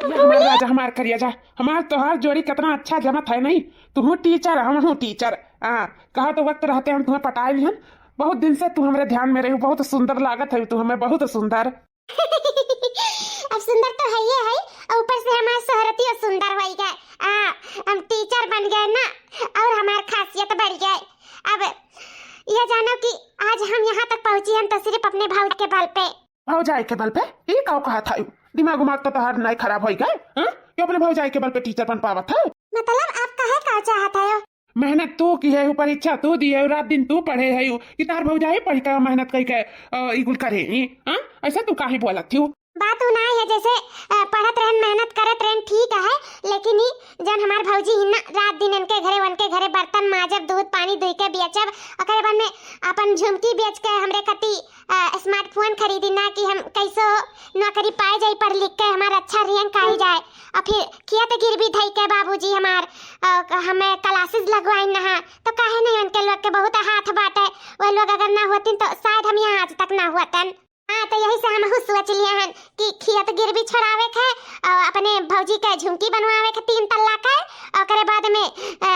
ये हमार राजा हमार करिया जा हमार तोहार जोड़ी कितना अच्छा जमत है नहीं। तू टीचर हम हूँ टीचर। हाँ कहा तो वक्त रहते हम तुम्हें पटाए लिहन। बहुत दिन से तू हमारे ध्यान में रही, बहुत सुंदर लागत है तू हमें, बहुत सुंदर। अब सुंदर तो है ये है, और ऊपर से हमारा शोहरती और सुंदर हो गए। हम टीचर बन गए ना, और हमारी खासियत बढ़ गई। अब यह जानो कि आज हम यहाँ तक पहुँची हम तो सिर्फ अपने भाव के बल पे। भौजाई के बल पे ये कहो कहा था? दिमाग उमाग तो तोहार नहीं खराब हो गए? क्यों अपने भौजाई के बल पे टीचर बन पावत है? मतलब आप कहे का चाहता हो? मेहनत तू की है, परीक्षा तू दी है, रात दिन तू पढ़े है कि तार भौजाई पढ़ के मेहनत कई के इकुल करे। ऐसा तू काहे बोलत थी? बात उना है जैसे पढ़त रहन मेहनत करत रहन ठीक है, लेकिन ही जन हमार भौजी ही ना रात दिन इनके घरे बर्तन माजब, दूध पानी दुई के बेचब, ओकरे बाद में अपन झुमकी बेच के हमरे कति स्मार्टफोन खरीदी ना कि हम कैसो नौकरी पाए जाई, पढ़ लिख के हमार अच्छा रैंक आई जाए। और फिर खेत गिरवी धई के बाबूजी हमार हमें क्लासेस लगवाई ना, तो काहे नहीं उनके लोग के बहुत हाथ बाटे। वो लोग अगर ना होतिन तो शायद हम यहाँ आज तक ना होतन। हाँ तो यही से हम सोच लिए हैं कि खेत गिरवी छोड़ावे के और अपने भौजी के झुमकी बनवावे के 3 तल्ला के, और करे बाद में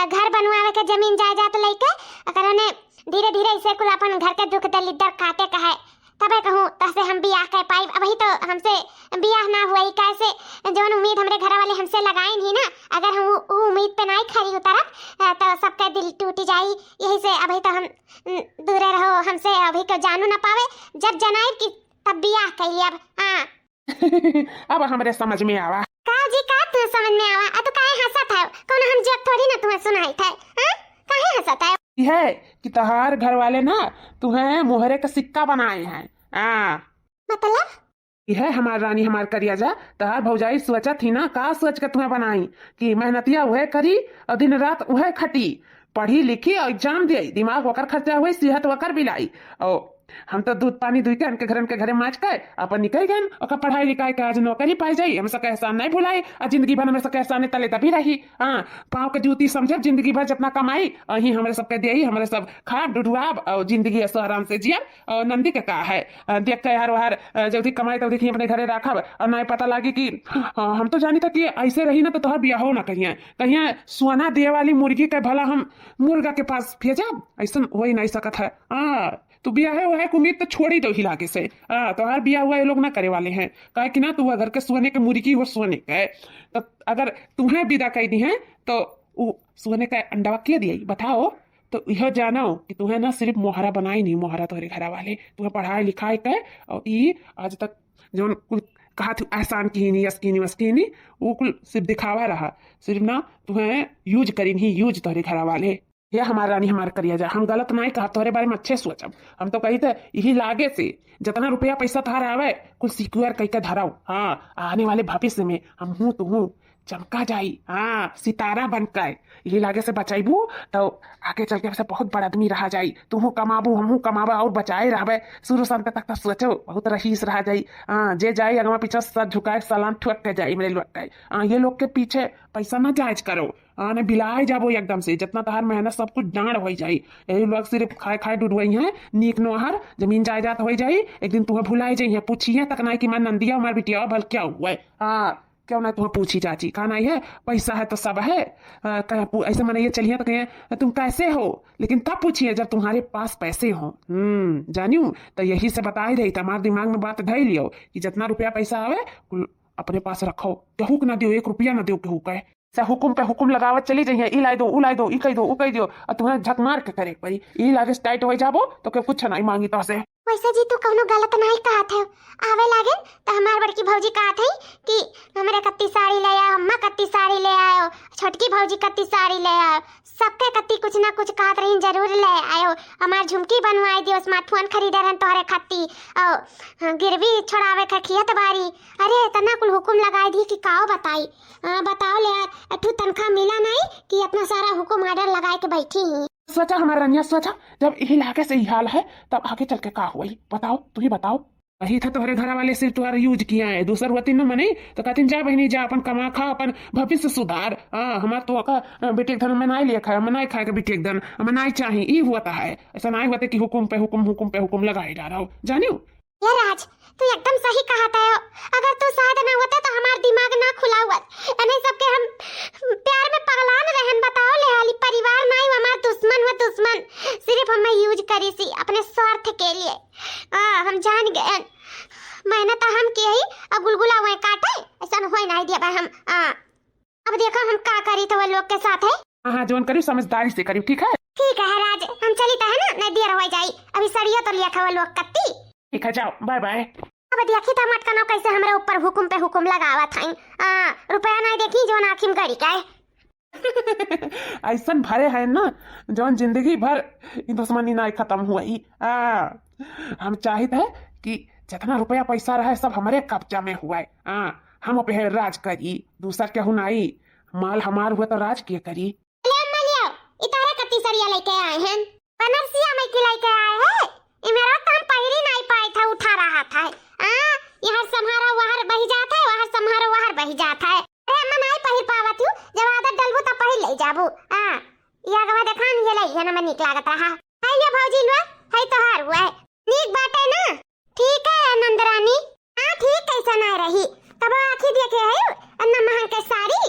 घर बनवावे के जमीन जायदाद लेके, अगर ने धीरे धीरे इसे कुल अपन घर के दुख दलिदर काटे का है तबे कहूँ तसे हम बियाह कर पाई। अभी तो हमसे बियाह ना हुआ ही कैसे, जोन उम्मीद हमरे घर वाले हमसे लगाई नहीं ना, अगर हम वो उम्मीद पे नहीं खरी उतरब तो सबका दिल टूट जाई। यही से अभी तो हम दूर रहो हमसे, अभी तो जानू ना पावे, जब जनाई की तब बियाह कही। अब हाँ अब हमरे समझ में आवा। का जी का तू समझ में आवा? तो काहे हंसत है? कौन हम जोक थोड़ी ना तुम्हें सुनाई था। हां काहे हंसत है? है कि तहार घर वाले ना तुम्हें मोहरे का सिक्का बनाए हैं। मतलब यह हमार रानी हमार करिया जा तहार भौजाई सोचत थी ना, का सोच के तुम्हें बनाई कि मेहनतिया वह करी और दिन रात वह खटी, पढ़ी लिखी और एग्जाम दिया, दिमाग वकर खर्चा हुए, सेहत वकर बिलाई। और हम तो दूध पानी दुई के उनके घरे माच के अपन निकल गए, और पढ़ाई लिखाई के आज नौकरी पाई जाई। हम सबका एहसान नहीं भुलाई और जिंदगी भर हमें सबका एहसान तले तभी रही। पाँव के जूती समझे जिंदगी भर जितना कमाई अही हमारे सबके दियई, हमारे सब खाब डुडुआब और जिंदगी ऐसा आराम से जियब। और नंदी के का है देख के यार वार जल्दी कमाई तो देखिए अपने घरे रखब, और नहीं पता लगी कि हम तो जानी था कि ऐसे रही ना तो तोहर बियाह हो ना कहीं कहीं सोना दिए वाली मुर्गी के भला हम मुर्गा के पास भेजब, ऐसा हो ही नहीं सकत है। तू बिया है वह उम्मीद तो छोड़ी दो हिलाके से। तो हर बिया हुआ ये लोग ना करे वाले हैं, कहे कि ना तू घर के सोने के मुर्गी वो सोने का है। तो अगर तुम्हें विदा कर दी है तो वो सोने का अंडा के दिए बताओ। तो यह जानो कि तुम्हें ना सिर्फ मोहरा बनाई नहीं, मोहरा तुम्हारे घर वाले तुम्हें पढ़ाई लिखाई कर, और ये आज तक जो कुल कहा थी एहसान की नहीं अस्कीनी वस्कीनी, वो कुल सिर्फ दिखावा रहा, सिर्फ ना तुम्हें यूज करी नहीं, यूज तुम्हारे घर वाले। ये हमारा रानी हमार करिया जा, हम गलत नहीं कहा, तुम्हारे बारे में अच्छे सोचब। हम तो कही थे यही लागे से जितना रुपया पैसा तुम्हारा आवे कुछ सिक्योर कह के धराओ। आने वाले भविष्य में हम हूँ तो हूँ चमका जाई, सितारा बनकर यही लागे से बचाईबू तो आगे चल के बहुत बड़ा आदमी रहा जाई। तुम कमाबू हम कमाबा और बचाए रहे शुरू शांत तक सोचो बहुत रहीस रहा जाई। जे जाई अगवा पीछे सर झुकाए सलाम ठुक के जाई मेरे लोग। ये लोग के पीछे पैसा ना जायज करो, ने बिलाए जाबो एकदम से, जितना तहार मेहनत सब कुछ डांड हो जाई। यही लोग सिर्फ खाए खाए डुडवई हैं, नीक नोहर जमीन जायदाद हो जाई, एक दिन तुम्हें भुलाए जाइए, पूछिए तक नहीं कि मैं नंदिया हमारे बिटिया भल क्या हुआ है। क्यों ना तुम्हें पूछी चाची का नहीं है, पैसा है तो सब है। ऐसे मैंने ये चलिए तो कहे तुम कैसे हो, लेकिन तब पूछिए जब तुम्हारे पास पैसे हो। जानियो तो यही से बता ही रही, तुम्हारे दिमाग में बात धई लियो कि जितना रुपया पैसा आवे अपने पास रखो, केहू ना दियो, 1 रुपया ना दियो केहू कहे से हुकुम पे हुकुम लगावत चली जाइए, ई लाई दो उ लाई दो ई कही दो उ कही दियो, और तुम्हें झक मार के करे पड़ी ई लागे टाइट हो जाबो तो के कुछ नहीं मांगी तो से। वैसे जी तू कौनो गलत नहीं कहा था, आवे लागे तो हमार बड़की भौजी कहा थी कि हमरे कत्ती साड़ी ले आओ, अम्मा कत्ती साड़ी ले आओ, छोटकी भौजी कत्ती साड़ी ले आओ, सबके कत्ती कुछ ना कुछ कहत रही जरूर ले आयो। हमार झुमकी बनवाई दियो, स्मार्टफोन खरीदे रहन तोहरे खत्ती, और गिरवी छोड़ावे के खियत बारी। अरे इतना कुल हुकुम लगाई दी कि काओ बताई। बताओ ले यार, अठू तनखा मिला नहीं कि इतना सारा हुकुम आर्डर लगाए के बैठी ही। सोचा हमारा रनिया सोचा जब यही लागे से ही हाल है तब आगे चल के का हुआ बताओ, तू ही बताओ। वही था तुम्हारे घर वाले सिर्फ तुम्हारा यूज किया है, दूसर होती न मने तो कहती जा बहनी जा अपन कमा खा अपन भविष्य सुधार। हमार तो बेटे धन में नहीं लिखा है, मनाई खाए के बेटे धन मनाई चाहिए, ये होता है। ऐसा नहीं होता कि हुकुम पे हुकुम हुकुम पे हुकुम लगाई जा रहा हो। जानियो ये राज तू एकदम सही कहा था, अगर तू शायद ना होता तो हमार दिमाग ना खुला लाई दिया बा हम अब देखो हम का करी तो वो लोग के साथ है। हाँ जोन करी समझदारी से करी, ठीक है? ठीक है राज, हम चली तो है ना, नहीं देर हो जाई, अभी सड़िया तो लिया खा लोग कत्ती। ठीक है जाओ, बाय बाय। अब देखी था मटका कैसे हमारे ऊपर हुकुम पे हुकुम लगावा था, रुपया नहीं देखी जो आखिम गड़ी का ऐसा भरे है ना जौन जिंदगी भर दुश्मनी ना खत्म हुआ ही। हम चाहते हैं कि जितना रुपया पैसा रहा है सब हमारे कब्जा में हुआ है। हम पे राज करी, दूसर के हुनाई, माल हमार हुआ तो राज के करी। इतारे कत्ती सरिया लेके आए हैं, बनरसिया में की लेके आए हैं, इमेरा तो हम पहली नहीं पाए था, उठा रहा था। यहाँ संहारा वहर बही जाता है, वहर संहारा वहर बही जाता है। अरे मैं नहीं पहिर पावत हूँ, जब आदत डलबू तब पहिर ले जाबू। या गवा देखान ये ले ना मैं निक लागत रहा है। ये भौजी लो है तो हार हुआ है, नीक बात है ना? ठीक है नंदरानी, ठीक कैसा नहीं रही तब आखी देखे है अन्ना महंग के साड़ी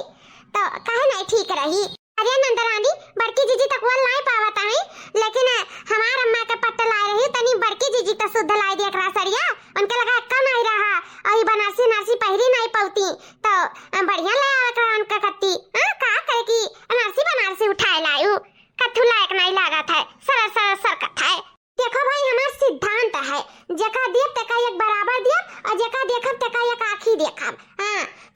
तो कहे नहीं ठीक रही। अरे नंदरानी बड़की जीजी तक वो लाई पावत है, लेकिन हमार अम्मा के पट्ट लाई रही तनी बड़की जीजी तो शुद्ध लाई दिया करा सरिया, उनके लगा अक्का नहीं रहा और बनारसी नारसी पहरी नहीं पाउती तो बढ़िया ले आवे करा उनका कत्ती। का करे की नारसी बनारसी उठाए लायू, कथु लायक नहीं लागा था, सरल सरल सरकत है। देखो भाई हमार सिद्धांत है, जका दियब तका एक बराबर दियब और जका देखब तका एक आखी देखब।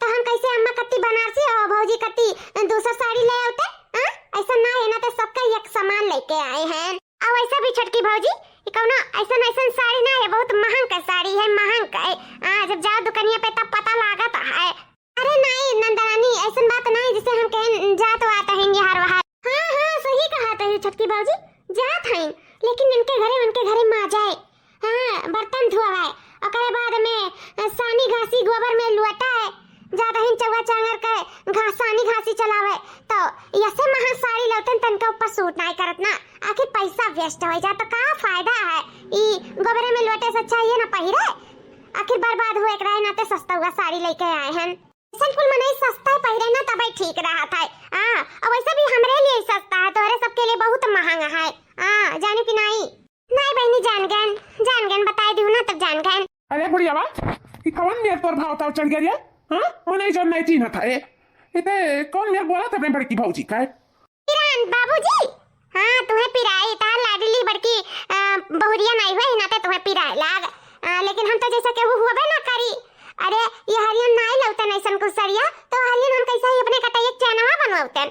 तो हम कैसे अम्मा कत्ती बनारसी और भौजी कत्ती दूसरा साड़ी ले आते? ऐसा ना है ना, तो सबका एक सामान लेके आए हैं। और ऐसा भी छटकी भौजी कौनो ऐसा ऐसा साड़ी ना है, बहुत महंग का साड़ी है, महंग का है। जब जाओ दुकानिया पे तब पता लागत है। अरे नहीं नंदरानी ऐसा बात नहीं जिसे हम कहें जात वात है यहाँ वहाँ। हाँ सही कहा तो छटकी भौजी, जात है लेकिन उनके घरे माँ जाए, बर्तन धोवाए, ओकरे बाद में सानी घासी गोबर में लुटा है, ज्यादा ही चौवा चांगर के सानी घासी चलावे तो ऐसे महा साड़ी लौटन तनका ऊपर सूट नहीं करत ना, आखिर पैसा वेस्ट हो जा तो का फायदा है। ई गोबर में लुटे से अच्छा ये ना पहिरे, आखिर बर्बाद हुए रहे ना, तो सस्ता हुआ साड़ी लेके आए हैं। कुल मने सस्ता पहिरे ना तब ठीक रहा था। अब वैसे भी हमरे लिए सस्ता है, तोहरे सबके लिए बहुत महंगा है। जाने की नहीं बहनी जान गन बताई दूं ना तब जान गन। अरे बुढ़िया बा कि कौन मेरे तोर भाव ताव चढ़ गया? मने जो नहीं चीन था इते कौन मेरे बोला था अपने बड़की भौजी का? पिरान बाबूजी, तुम्हें पिराई ता लाडली बड़की बहुरिया नहीं हुई ना, तो तुम्हें पिराई लाग, लेकिन हम तो जैसा के हुआ बे ना करी। अरे ये हरियन नहीं लौते नहीं सन कुछ सरिया, तो हरियन हम कैसे ही अपने कटा एक चैनवा बनवाते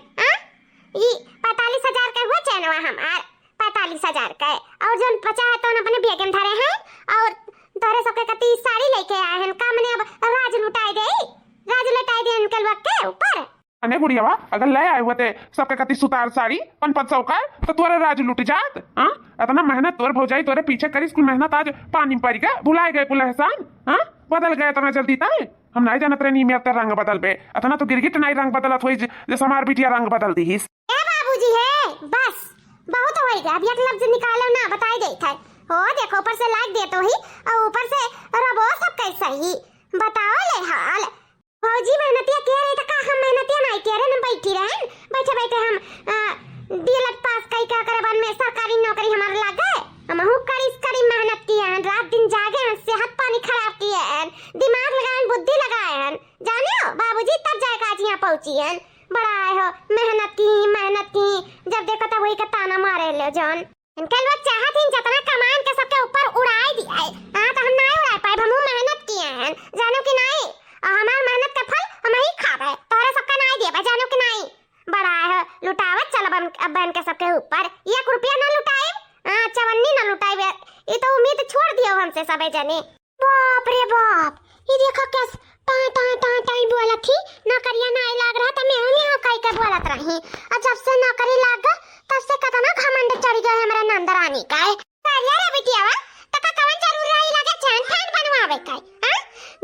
ये 45,000 का हुआ चैनवा हमार, 45,000 का। और जो बचा है तो अपने बेगम धरे हैं और तोरे सबके कती साड़ी लेके आए हैं। का मने अब राज लुटाई दे उनके वक्त के ऊपर। अने बुढ़िया बा अगर ले आए हुए थे सबके कती सुतार साड़ी 500 का तो तोरे राज लुट जात। इतना मेहनत तोर भौजाई तोरे पीछे करी, स्कूल मेहनत आज पानी पड़ गए, भुलाए गए पुल एहसान। बदल गए इतना जल्दी ताए हम नहीं जानत रहे नी रंग बदल पे, इतना तो गिरगिट नहीं रंग बदलत हुई जैसे हमार बिटिया रंग बदल दी हिस। ए बाबूजी है बस बहुत हो गया, अब एक लफ्ज निकालो ना बताई दे था। हो देखो ऊपर से लाइक दे तो ही और ऊपर से रबो सब कैसा ही बताओ ले हाल। भौजी मेहनतिया कह रही था का हम मेहनतिया नहीं कह रहे, हम बैठी रहे बैठे हम डीएलएड पास कई का करे बाद में सरकारी नौकरी हमारे लग गए। हम कड़ी मेहनत की है, रात दिन जागे हैं, सेहत पानी खराब की है, दिमाग लगाए बुद्धि लगाए हैं, जाने हो बाबूजी तब जाके आज यहाँ पहुंची है। बड़ा आए हो मेहनत की जब देखो तब वही का ताना मारे ले जान। इनके लोग चाहत हैं जितना कमान के सबके ऊपर उड़ाई दिया है, तो हम नहीं उड़ा पाए, हम मेहनत किए हैं जानो कि नहीं, और हमार मेहनत का फल हम ही खा रहे, तोरे सबका नहीं दिया जानो कि नहीं। बड़ा है लुटावत चल अब बहन के सबके ऊपर 1 रुपया ना लुटाए, चवन्नी ना लुटाए, ये तो उम्मीद छोड़ दियो हमसे सबे जने। बाप रे बाप ये देखो कैस टाई बोला थी नौकरिया नहीं लाग रहा था, मैं यहाँ कई के बोलत रही, और जब से नौकरी लाग तब से कितना घमंड चढ़ गया हमारे नंदरानी का। अरे रे बिटिया तका कवन जरूर रही लगे चैन फैन बनवावे का।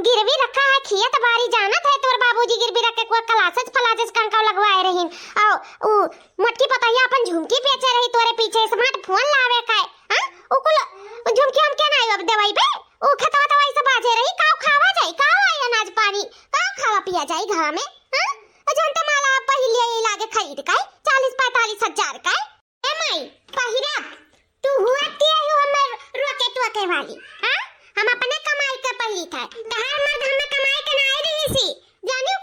गिरवी रखा है खियत बारी जानत है तोर बाबूजी गिरवी रख के कोई क्लासेस फलासेस कंका लगवाए रही, और उ मोटकी पतैया अपन झुमकी बेचे रही तोरे पीछे स्मार्टफोन लावे का। उकुल झुमकी हम के नहीं अब देवाई बे ओ खतवा दवाई से बाजे रही, काव खावा जाई, काव आई अनाज पानी, काव खावा पिया जाई घर में। जनते माला पहिले ये लागे खरीद का 40-45 हजार का। ए माई पहिरा तू हुआ तिया यो हमर रोके टोके वाली, हम अपने कमाई के पहिली था, तहार मर्द हमें कमाई के नहीं रही सी जानियो।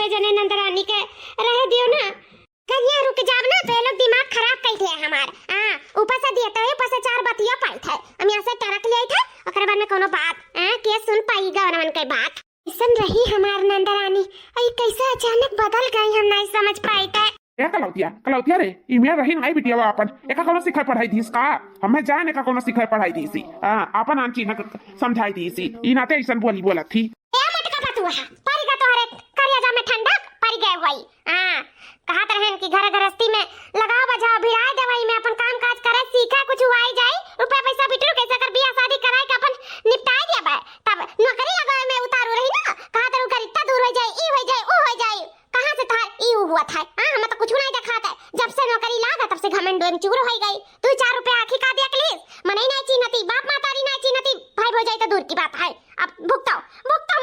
सबे जने नंदरानी के रह दियो ना। कहिया रुक जाब ना तो ये लोग दिमाग खराब कर दिया हमार। हां ऊपर से दिए तो ऊपर से चार बतिया पाई थे, हम यहां से टरक ले थे ओकरे बाद में कोनो बात के सुन पाई गवरवन के बात। ऐसन रही हमार नंदरानी, आई कैसे अचानक बदल गई हम नहीं समझ पाई थे। ए कलौतिया रे इमे रही नहीं बिटिया अपन एका कोनो सिखाई पढ़ाई दीस का हमें जान एका कोनो सिखाई पढ़ाई दीसी अपन आंची न समझाई दीसी ई नाते ऐसन बोली बोलत थी। ए मटका बतुआ पारी का तोहरे करिया जा में ठंडक पारी गए वही। हां कहत रहन कि घर गृहस्थी में लगाओ बजाओ भिड़ाई दवाई में अपन काम काज करे सीखे कुछ हुआई जाए रुपया पैसा बिटरू कैसे कर बियाह शादी कराए के अपन निपटाई देबे तब नौकरी लगाए में उतारू रही ना कहत रहू कर इतना दूर हो जाए ई हो जाए ओ हो जाए कहां से था ई हुआ था। हां हम तो कुछ नहीं दिखाता जब से नौकरी लागा तब से घमंड में चूर हो गई। तू 4 रुपया आखी का दिया क्लीज मने नहीं चिन्हती बाप मातारी नहीं चिन्हती भाई हो जाए तो दूर की बात है। अब भुगताओ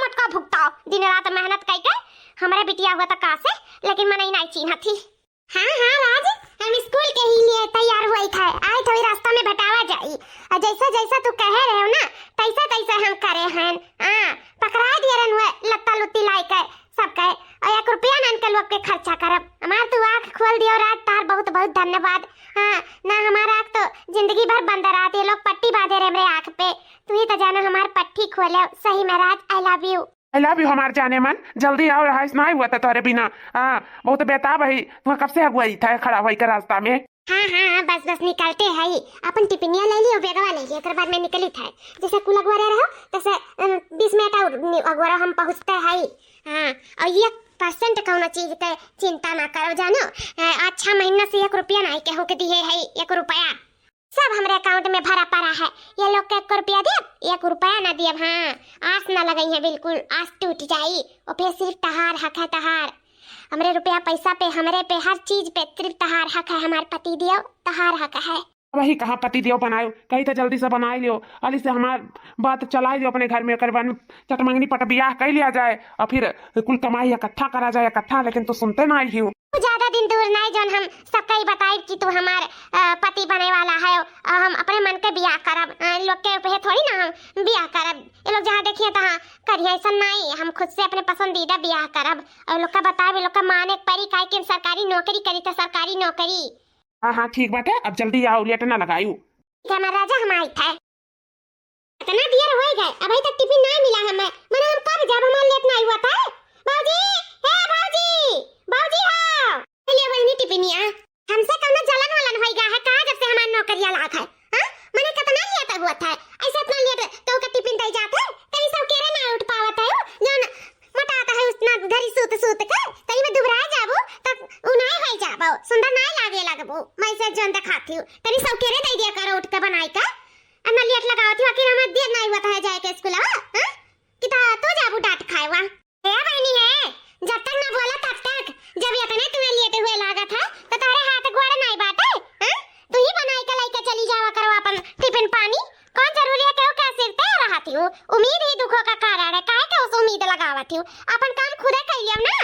मटका भुगताओ दिन रात मेहनत करके हमारे बिटिया हुआ था का से लेकिन मने नहीं चिन्हती। हां राज हम स्कूल के ही लिए तैयार हुई था आए थोड़ी रास्ता में भटावा जाई और जैसा जैसा तू कह रहे हो ना तैसा तैसा हम करे हैं। हां पकड़ा दिए रन लत्ता लुत्ती लाई के सब कहे और 1 रुपया नन के लोग के खर्चा करब हमार तू आंख खोल दियो रात तार बहुत बहुत धन्यवाद। हां ना हमारा आंख तो जिंदगी भर बंद रहा ये लोग पट्टी बांधे रहे मेरे आंख पे तू ही तो जाना हमार पट्टी खोले सही में राज आई लव यू हमार जाने मन जल्दी आओ रहा नहीं हुआ था तोरे बिना। बहुत बेताब है तू कब से अगुआई था खड़ा हुई के रास्ता में। हाँ बस निकलते है अपन टिफिनिया ले ली और बेगवा ले ली एक बाद में निकली था जैसे कुल अगवारा रहो तैसे 20 मिनट और अगवारा हम पहुंचते है। हाँ और 1% कौनो चीज के चिंता ना करो जानो अच्छा महीना से 1 रुपया नहीं के होके दिए है 1 रुपया सब हमारे अकाउंट में भरा पड़ा है। ये लोग के 1 रुपया दे 1 रुपया ना दिए। हाँ आस ना लगाई है बिल्कुल आस टूट जाई और फिर सिर्फ तहार हक है तहार हमरे रुपया पैसा पे हमरे पे हर चीज पे सिर्फ तहार हक है हमार पति दियो तहार हक है। वही कहा पति दियो बनायो कहीं तो जल्दी से बनाई लियो अली से हमार बात चलाई दियो अपने घर में करवान चटमंगनी पट बियाह कर लिया जाए और फिर कुल कमाई इकट्ठा करा जाए इकट्ठा लेकिन तू सुनते ना ही हो। ज्यादा दिन दूर नहीं जोन हम सबका ही बताई कि तू हमार पति बने वाला है और हम अपने मन के बियाह करब लोग के पे थोड़ी ना हम बियाह करब ये लोग जहाँ देखिए तहाँ करिए ऐसा नहीं हम खुद से अपने पसंदीदा बियाह करब और लोग का बताए लोग का माने परी काहे कि सरकारी नौकरी करी तो सरकारी नौकरी। हाँ ठीक बात है अब जल्दी आओ लेट ना लगायू क्या राजा हम आई था इतना देर हो गए अभी तक टिफिन नहीं मिला हमें मने हम कब जब हमारा लेट नहीं हुआ था। बाबूजी हे बाबूजी हाँ ले वही टिफिनिया हमसे कौन जलन वलन होई गया है कहां जब से हमारा नौकरिया लाग है। हां मने कितना लेट हुआ था ऐसा इतना लेट तो का टिफिन दे जाते कहीं सब केरे ना उठ पावत है जौन मटाता है उतना घरी सूत के कहीं में दुबरा जाबो तब उनाई होई जाबो सुंदर नहीं लागे लगबो मैं से जौन दिखाती हूं तनी सब केरे दे दिया करो उठ के बनाई का अन्ना लेट लगावती आखिर हमें देर नहीं हुआ था जाए के स्कूल। हां किता तो जाबू डांट खाएवा हे बहनी है जब तक ना बोला तब तक जब इतने तुम्हें लेटे हुए लागा था तो तारे हाथ गोड़ नहीं बाटे। हां तू ही बनाई के लेके चली जावा करो अपन टिफिन पानी कौन जरूरी है कि वो कैसे ते रहती हूं उम्मीद ही दुखों का कारण है काहे के उस उम्मीद लगावती हूं अपन काम खुद कर लियो ना।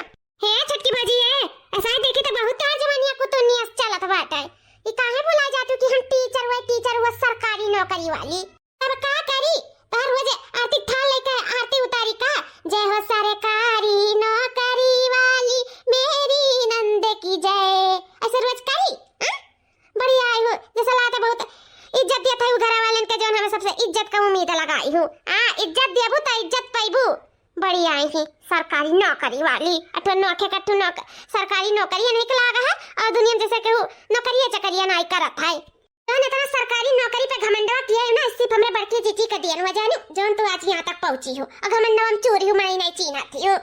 हे छटकी बाजी है ऐसा ही देखी तो बहुत जवानिया को तो नियस चलत बाटे ये काहे बुला जातू कि हम टीचर हुआ सरकारी नौकरी वाली अब का करी तार वजह आरती थाल लेके आरती उतारी का जय हो सरकारी नौकरी वाली मेरी नंद की जय ऐसे रोज करी। बड़ी आई हूँ जैसा लाता बहुत इज्जत दिया था घर वालन के जौन हमें सबसे इज्जत का उम्मीद लगाई हूँ। इज्जत देबू तो इज्जत पाइबू बड़ी आई ही सरकारी नौकरी वाली अठो नौके का तू सरकारी नौकरी निकला है और दुनिया जैसे कहूँ नौकरी चकरिया नहीं करत है जौन इतना सरकारी नौकरी पे घमंडवा किया है ना सिर्फ हमरे बड़की जीजी का दिया हुआ जानू जौन तू आज यहाँ तक पहुंची हो और घमंडवा हम चोरी हूँ मैं नहीं चिन्हती हूँ।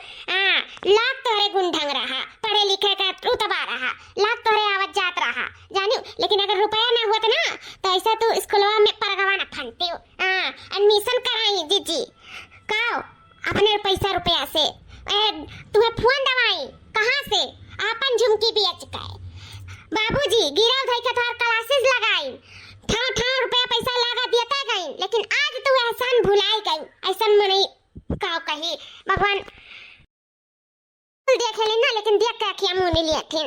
लाख तोरे गुण ढंग रहा पढ़े लिखे का रुतबा रहा लाख तोरे आवत जात रहा जानू लेकिन अगर रुपया ना होता ना तो ऐसा तू स्कूलवा में परगवा ना फंटती हो। एडमिशन कराई जीजी काओ अपने पैसा रुपया से तुम्हें फोन दवाई कहाँ से अपन झुमकी बेच के बाबूजी गिरा भाई के थार क्लासेस लगाई ठाव रुपया पैसा लगा देता गई लेकिन आज तू एहसान भुलाई गई ऐसा मने काओ कही भगवान देख लेना लेकिन देख के अखियां मुंह नहीं लेथिन।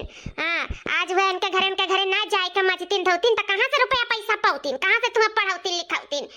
आज वह उनके घरे ना जाए के मचतिन धोतिन तो कहां से रुपया पैसा पाउतिन कहां से तुम्हें पढ़ाउतिन लिखाउतिन।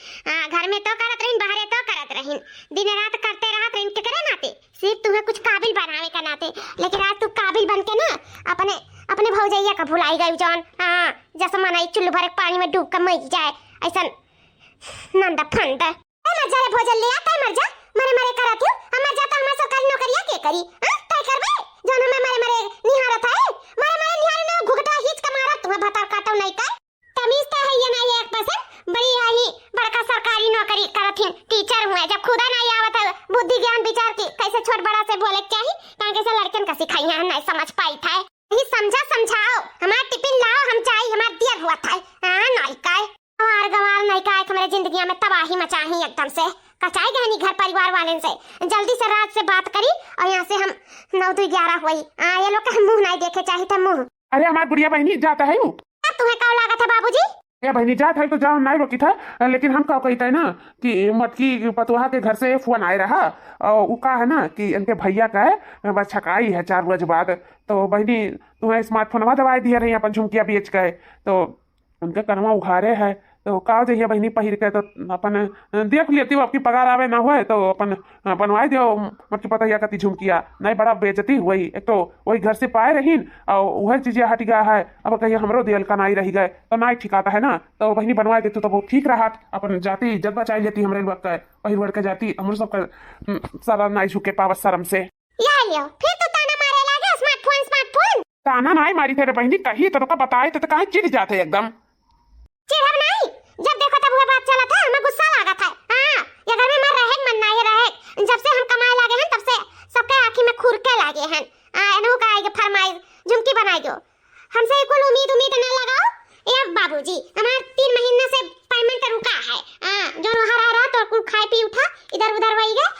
घर में तो करत रहिन बाहर तो करत रहिन दिन रात करते रहत रहिन के करे नाते सिर्फ तुम्हें कुछ काबिल बनावे का नाते खातिर, लेकिन आज तू काबिल बन के ना अपने अपने भौजैया का भुलाई गई जौन। हाँ, जैसे मनाई चुल्लू भर के पानी में डूब कर मर जाए ऐसा नंदा फंदा। मर जा रे भोजन लिया, काय मर जा, मरे मरे करत हूं, हम मर जाता हमार सरकारी नौकरिया के करी? हां काय करबे जौन हमें मरे मरे निहारत है, मरे मरे निहारे ना घुघटा हिच का मारत तुम्हें भतार काटो नहीं का तमीज तो है ये ना, ये 1% बड़ी आई बड़का सरकारी नौकरी करथिन, टीचर हुए, जब खुदा नहीं आवत है बुद्धि ज्ञान विचार की कैसे छोट बड़ा से बोले के चाहिए, काहे कैसे लड़कन का सिखाई है नहीं समझ पाई था। ही समझाओ, हमार टिफिन लाओ, हम चाहिए हमार दिया हुआ था। हां नहीं काय और गवार नहीं काय, हमारे जिंदगी में तबाही मचाही एकदम से कचाई गहनी घर परिवार वाले से। जल्दी से रात से बात करी और यहाँ से हम 9-11 हुई। ये लोग का मुंह नहीं देखे चाहिए था मुंह। अरे हमारी बुढ़िया बहनी जाता है वो, तुम्हें कौ लागत है बाबूजी? या बहनी जात है तो जाओ नहीं रोकी था, लेकिन हम क्या कहते हैं ना कि मटकी पतोहा के घर से फोन आए रहा और वो का है ना कि इनके भैया का है बस छकाई है 4 रोज बाद, तो बहनी तुम्हें स्मार्टफोन दवाई दिए रही अपन झुमकिया बेच के, तो उनके करमा उघारे है तो का जइए बहनी पहिर के, तो अपन देख लेती हो आपकी पगार आवे ना हुए तो अपन बनवाई दियो मटकी पतैया कती झुमकिया, नहीं बड़ा बेइज्जती हुई, एक तो वही घर से पाए रहीन और वही चीजें हट गया है, अब कहीं हमरो दियल का नहीं रही गए तो नहीं ठिकाता है ना, तो बहनी बनवा देती तो बहुत ठीक रहा, अपन जाती इज्जत बचाई लेती हमरे लोग का पहिर बढ़ के जाती, हमरो सबका सारा नहीं झुके पावत शर्म से। फिर तो ताना मारे लागे स्मार्टफोन। ताना नहीं मारी थे बहनी, कही तो बताए तो कहीं चिढ़ जाते एकदम। चिढ़ब नहीं, जब देखो तब वह बात चला था, हमें गुस्सा लगा था। हां, ये घर में मर रहे मन नहीं रहे, जब से हम कमाए लागे हैं तब से सबके आंखी में खुरके लागे हैं। एनो का आएगे फरमाइश झुमकी बनाई दो, हमसे कोई उम्मीद न लगाओ। ए बाबूजी, हमारा 3 महीने से पेमेंट रुका है। जो वहां रहा तो कुल खाए पी उठा इधर उधर वही गए,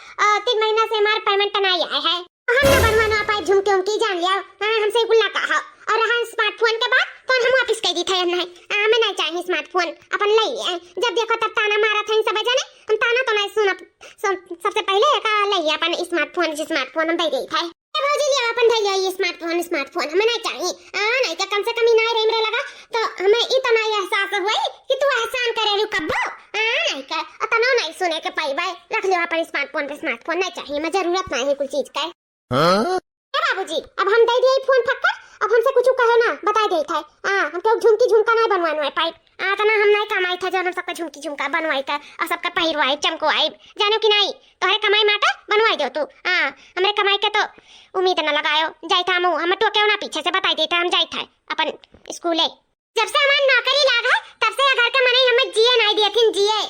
3 महीना से हमारा पेमेंट नहीं आया है, हम ना बनवाना पाए झुमकी उनकी जान लिया। हमसे गुल्ला कहा और रहा स्मार्टफोन के बात तो हम वापस कह दी थे नहीं, हमें नहीं चाहिए स्मार्टफोन, अपन ले लिए, जब देखो तब ताना मारा था सब जने, हम ताना तो नहीं सुना, सबसे पहले का ले लिया अपन स्मार्टफोन हम दे दी थे। भौजी लिया अपन दे लिया स्मार्टफोन हमें नहीं चाहिए। नहीं तो कम से कम नहीं रेमरे लगा तो हमें इतना एहसास हुआ कि तू एहसान करे रु कब्बो। नहीं का अतना नहीं सुने के पाई बाय, रख लियो अपन स्मार्टफोन नहीं चाहिए, मैं जरूरत नहीं है कोई चीज का। बाबूजी अब हम दे दिए फोन फक्कर, अब हमसे कुछ कहो ना बताई दे था। हम तो झुमकी झुमका नहीं बनवानो है पाइप, तना हम नहीं कमाई था जो हम सबका झुमकी झुमका बनवाई था और सबका पहिरवाई चमकोवाई, जानो कि नहीं तोहरे कमाई माता बनवाई दो तू। हमरे कमाई के तो उम्मीद न लगायो, जाई था हम तो क्यों ना पीछे से बताई देता, हम जाई था अपन स्कूले। जब से हमारी नौकरी लागा तब से घर का मने हमें जिए नहीं दिए थिन जिए,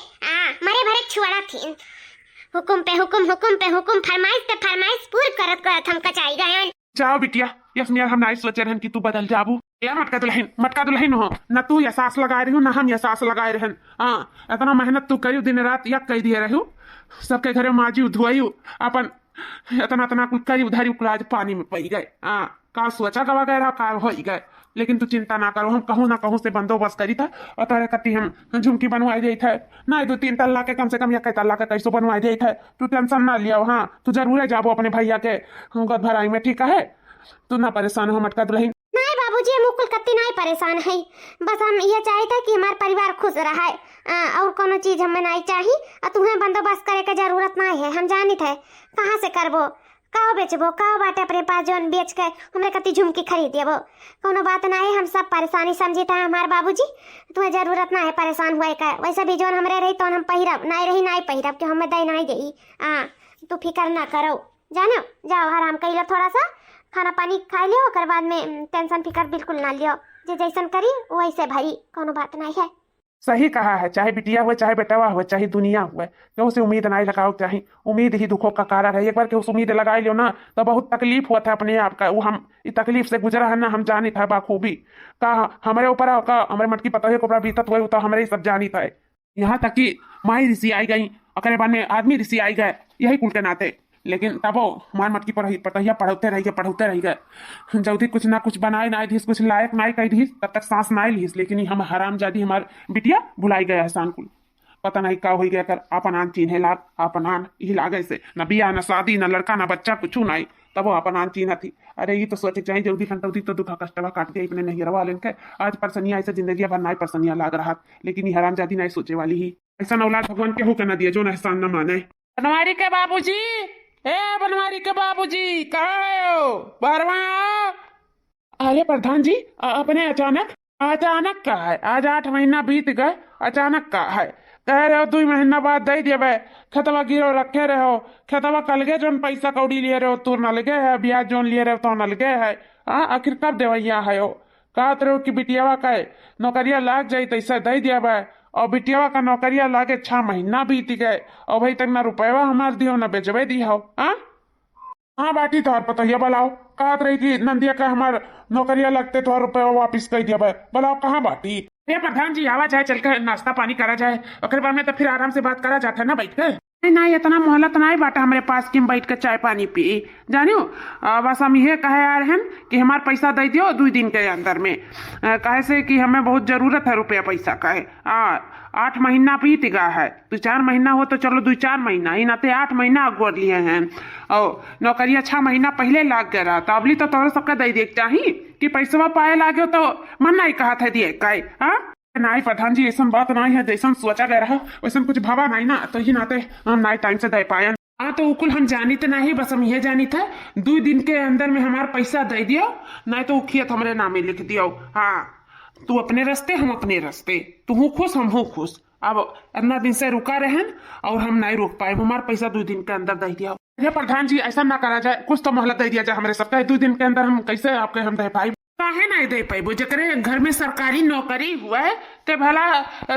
मरे भरे छुआड़ा थिन, हुकुम पे हुकुम फरमाइश पे फरमाइश पूरी करत हम कचाई गए। जाओ बिटिया, यस हम नहीं सोचे रहन कि तू बदल जाबू, या मटका दुल्हन हो न, तू ये सांस लगाए रही ना हम ये सांस लगाए रहन। इतना मेहनत तू करी दिन रात या कह दिए रहू, सबके घरे माजी धुआई अपन इतना कुछ करी उधारी आज पानी में पड़ गए। का सोचा गवा गए रहा का हो गए, लेकिन तू चिंता ना करो, हम कहूँ ना कहूँ से बंदोबस्त करी था और तारे कती हम झुमकी बनवाई दे थे, नहीं 2-3 तल्ला के कम से कम 1 तल्ला के कैसो बनवाई दे थे, तू टेंशन ना लिया। हाँ तू जरूर जाबो अपने भैया के गद भराई में, ठीक है, तू ना परेशान हो मटका दुल्हन। नहीं बाबूजी हम कुल कत्ती नहीं परेशान है, बस हम ये चाहते कि हमारा परिवार खुश रहे, और कोनो चीज हमें नहीं चाहिए और तुम्हें बंदोबस्त करे के जरूरत नहीं है, हम जानी थे कहाँ से करबो, काओ बेचबो, काओ बाटे अपने पास जोन बेच के हमरे कत्ती झुमकी खरीदियबो, कोनो बात नहीं, हम सब परेशानी समझी था हमारे बाबूजी, तुम्हें जरूरत ना है परेशान हुए का, वैसे भी जोन हमरे रही तो हम पहिरब नहीं पहिरब कि हमें दई नहीं देई। तू फिकर ना करो, जानो जाओ आराम कर लो, थोड़ा सा खाना पानी खा लियो, ओकर बाद में टेंशन फिकर बिल्कुल ना लियो, जे जैसन करी वैसे भरी, कोनो बात नहीं है। सही कहा है, चाहे बिटिया हुए चाहे बेटवा हुए चाहे दुनिया हुए, केहू से उम्मीद नहीं लगाओ चाहिए, उम्मीद ही दुखों का कारण है, एक बार केहू से उम्मीद लगाई लियो ना तो बहुत तकलीफ हुआ था अपने आप का, वो हम इस तकलीफ से गुजरा है ना, हम जानी था बाखूबी का हमारे ऊपर का हमारे मटकी पतोहे के ऊपर बीतत हुए तो हमारे सब जानी था, यहाँ तक कि माई ऋषि आई गई और बाद में आदमी ऋषि आई गए, यही कुल के नाते, लेकिन तब वो मार मटकी पतैया पढ़ते रह गए, जल्दी कुछ ना कुछ बनाए ना दी, कुछ लायक नहीं कही दी, तब तक सांस नहीं ली, लेकिन हम हराम जादी हमार बिटिया भुलाई गए एहसान कुल, पता नहीं का हो गया कर अपन आन चिन्हे लाग, अपन आन ही लागे से न बिया न शादी न लड़का न बच्चा कुछ नहीं, तब वो अपन आन चिन्ह थी। अरे ये तो सोचे चाहिए जल्दी खंतौती तो दुखा कष्टवा काट के अपने नहीं रवा लेन के, आज परसनिया ऐसे जिंदगी भर नहीं परसनिया लाग रहा, लेकिन ये हराम जादी नहीं सोचे वाली ही, ऐसा औलाद भगवान के हो के न दिए जो न एहसान न माने। बनवारी के बाबूजी, ए बनवारी के बाबूजी कहाँ है हो? बारवा आओ। अरे प्रधान जी, अपने अचानक अचानक का है? आज 8 महीना बीत गए, अचानक का है? कह रहे हो 2 महीना बाद दे देवे, खतवा गिरो रखे रहो, खतवा कलगे जोन पैसा कौड़ी लिए रहो तो नलगे है, ब्याज जोन लिए रहो तो नलगे है। आखिर कब देवैया है हो? कहत रहो कि बिटियावा का नौकरिया लाग जाई तैसा दे देवे, और बिटियावा का नौकरिया लागे 6 महीना बीत गए और भाई तक ना रुपया हमार दियो ना बेचवे दी हो। हाँ बाटी तोहर पतैया बताओ, कहत रही कि नंदिया का हमार नौकरिया लगते तोहर रुपया वापिस कर दिया बताओ कहाँ बाटी? ये प्रधान जी आवा जाए, चलकर नाश्ता पानी करा जाए, और बाद में तो फिर आराम से बात करा जाता है ना बैठ कर। नहीं इतना मोहलत नहीं बाटा हमारे पास कि हम बैठ कर चाय पानी पी जानियो। बस हम ये कहे आ रहे हैं कि हमारे पैसा दे दियो 2 दिन के अंदर में, कहे से कि हमें बहुत जरूरत है रुपया पैसा का है। 8 महीना बीत गया है, 2-4 महीना हो तो चलो 2-4 महीना ही नाते 8 महीना अगोर लिए हैं, और नौकरिया 6 महीना पहले लाग गया रहा, तो अबली तो तोहर सबका दे देख चाहिए कि पैसा पाए लागे तो मन नहीं कहा था दिए काय। नहीं प्रधान जी ऐसा बात नहीं है, जैसा सोचा गया रहा वैसा कुछ भावा नहीं ना, तो ही नाते हम नहीं टाइम से दे पाए। तो उकुल हम जानी तो नहीं, बस हम ये जानी था 2 दिन के अंदर में हमारा पैसा दे दियो, नहीं तो उखियत हमारे नामे लिख दियो। तू अपने रास्ते हम अपने रास्ते, तू हूँ खुश हम हूँ खुश। अब इतना दिन से रुका रहे और हम नहीं रुक पाए, हमारा पैसा 2 दिन के अंदर दे दिया। ये प्रधान जी ऐसा ना करा जाए, कुछ तो मोहलत दे दिया जाए हमारे सबका। 2 दिन के अंदर हम कैसे आपके हम दे पाए? काहे नहीं दे पाइबो? जकरे घर में सरकारी नौकरी हुआ है ते भला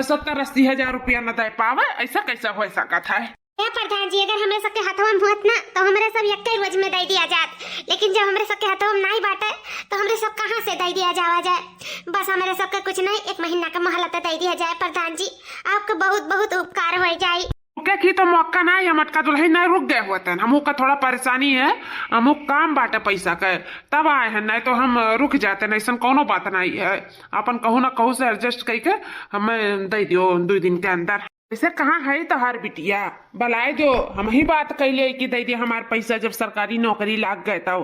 70-80 हजार रुपया न दे पावे, ऐसा कैसा हो सकता है? प्रधान जी अगर हमरे सबके हाथों में होत ना तो हमरे सब एक रोज में दे दिया जात, लेकिन जब हमरे सबके हाथों में नहीं बाटे तो हमरे सब कहाँ से दे दिया जावा जाए। बस हमरे सबके कुछ नहीं 1 महीना का मोहलत दे दिया जाए प्रधान जी, आपको बहुत बहुत उपकार हो जाए। की तो मौका नहीं है, मटका दुल्हन नहीं रुक गए होते, हमू का थोड़ा परेशानी है, हमू काम बाटे पैसा के तब आए हैं, नहीं तो हम रुक जाते नहीं, ऐसा कोनो बात नहीं है। अपन कहू ना कहू से एडजस्ट करके हमें दे दियो 2 दिन के अंदर। ऐसे कहाँ है तोहार बिटिया? बलाए जो हम ही बात कैले कि दे दिया हमारे पैसा जब सरकारी नौकरी लाग गए तो